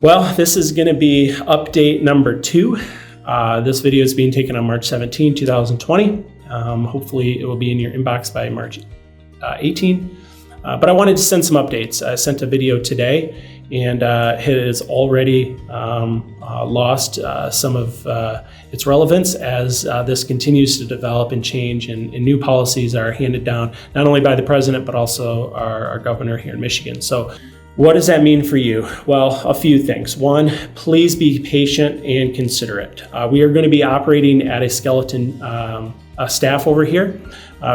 Well, this is going to be update number 2. This video is being taken on March 17, 2020. Hopefully it will be in your inbox by March 18. But I wanted to send some updates. I sent a video today, and it has already lost some of its relevance as this continues to develop and change, and new policies are handed down not only by the president but also our governor here in Michigan. So what does that mean for you? Well, a few things. One, please be patient and considerate. We are going to be operating at a skeleton staff over here.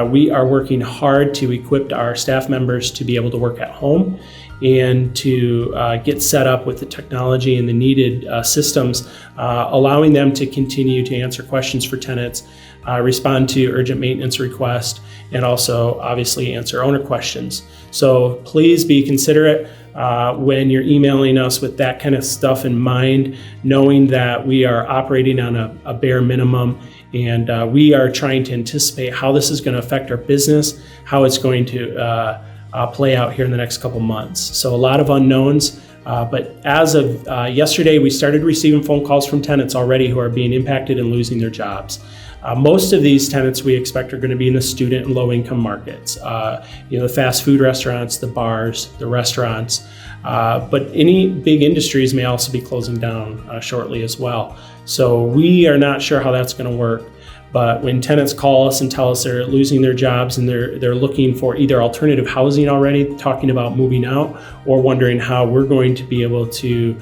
We are working hard to equip our staff members to be able to work at home and to get set up with the technology and the needed systems, allowing them to continue to answer questions for tenants, respond to urgent maintenance requests, and also obviously answer owner questions. So please be considerate when you're emailing us with that kind of stuff in mind, knowing that we are operating on a bare minimum, and we are trying to anticipate how this is going to affect our business, how it's going to play out here in the next couple months. So a lot of unknowns, but as of yesterday, we started receiving phone calls from tenants already who are being impacted and losing their jobs. Most of these tenants we expect are going to be in the student and low-income markets, the fast food restaurants, the bars, the restaurants, but any big industries may also be closing down shortly as well. So we are not sure how that's going to work. But when tenants call us and tell us they're losing their jobs and they're looking for either alternative housing already, talking about moving out, or wondering how we're going to be able to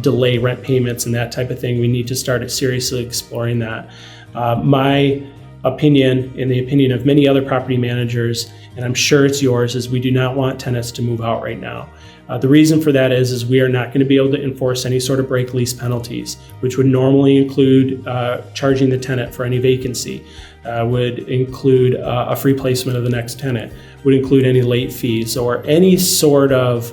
delay rent payments and that type of thing, we need to start seriously exploring that. My opinion, and the opinion of many other property managers, and I'm sure it's yours, is we do not want tenants to move out right now. The reason for that is we are not going to be able to enforce any sort of break lease penalties, which would normally include charging the tenant for any vacancy, would include a free placement of the next tenant, would include any late fees, or any sort of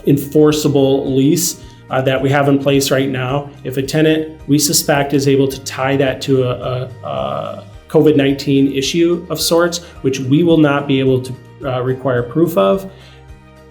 enforceable lease that we have in place right now. If a tenant we suspect is able to tie that to a COVID-19 issue of sorts, which we will not be able to require proof of,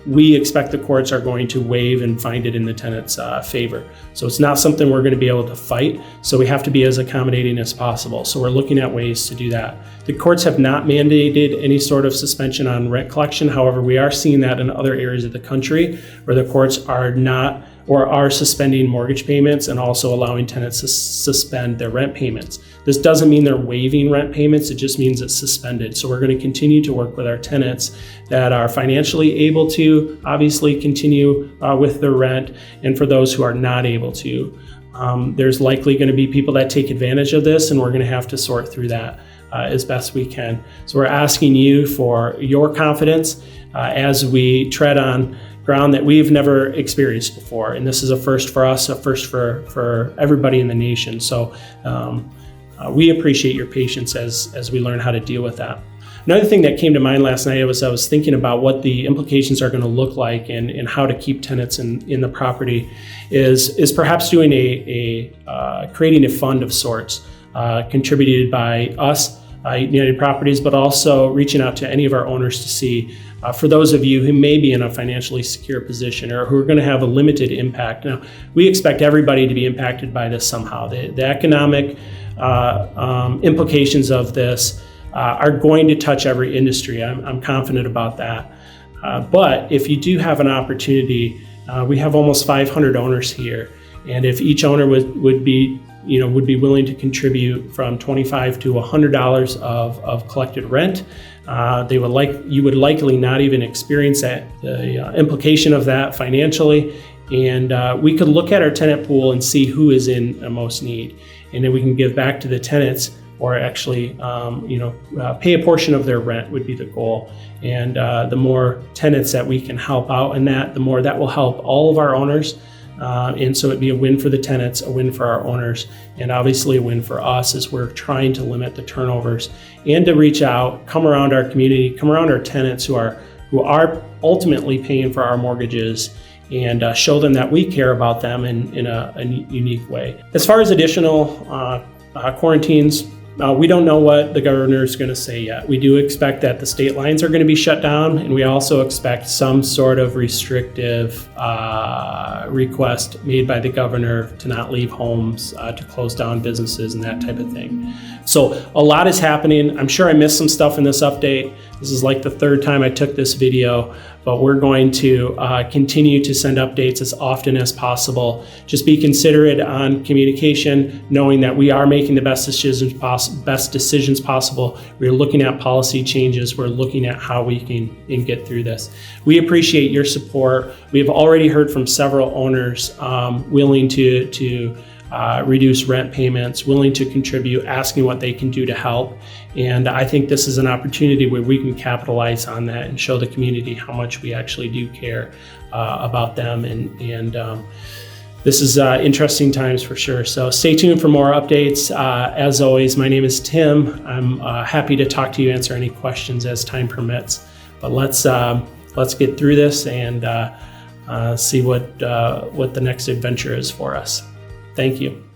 we expect the courts are going to waive and find it in the tenant's favor. So it's not something we're going to be able to fight. So we have to be as accommodating as possible. So we're looking at ways to do that. The courts have not mandated any sort of suspension on rent collection. However, we are seeing that in other areas of the country where the courts are not or are suspending mortgage payments and also allowing tenants to suspend their rent payments. This doesn't mean they're waiving rent payments, it just means it's suspended. So we're going to continue to work with our tenants that are financially able to obviously continue with their rent, and for those who are not able to. There's likely going to be people that take advantage of this, and we're going to have to sort through that as best we can. So we're asking you for your confidence as we tread on ground that we've never experienced before. And this is a first for us, a first for everybody in the nation. So we appreciate your patience as we learn how to deal with that. Another thing that came to mind last night was I was thinking about what the implications are going to look like and how to keep tenants in the property is perhaps doing creating a fund of sorts contributed by us, United Properties, but also reaching out to any of our owners to see for those of you who may be in a financially secure position or who are going to have a limited impact. Now, we expect everybody to be impacted by this somehow. The economic implications of this are going to touch every industry. I'm confident about that. But if you do have an opportunity, we have almost 500 owners here, and if each owner would be willing to contribute from $25 to $100 of collected rent, you would likely not even experience the implication of that financially. And we could look at our tenant pool and see who is in the most need, and then we can give back to the tenants, or actually pay a portion of their rent would be the goal. And the more tenants that we can help out in that, the more that will help all of our owners. And so it'd be a win for the tenants, a win for our owners, and obviously a win for us as we're trying to limit the turnovers and to reach out, come around our community, come around our tenants who are ultimately paying for our mortgages, and show them that we care about them in a unique way. As far as additional quarantines, We don't know what the governor is going to say yet. We do expect that the state lines are going to be shut down, and we also expect some sort of restrictive request made by the governor to not leave homes, to close down businesses and that type of thing. So a lot is happening. I'm sure I missed some stuff in this update. This is like the third time I took this video, but we're going to continue to send updates as often as possible. Just be considerate on communication, knowing that we are making the best decisions possible. We're looking at policy changes. We're looking at how we can get through this. We appreciate your support. We have already heard from several owners willing to reduce rent payments, willing to contribute, asking what they can do to help. And I think this is an opportunity where we can capitalize on that and show the community how much we actually do care about them. And this is interesting times for sure. So stay tuned for more updates. As always, my name is Tim. I'm happy to talk to you, answer any questions as time permits. But let's get through this and see what the next adventure is for us. Thank you.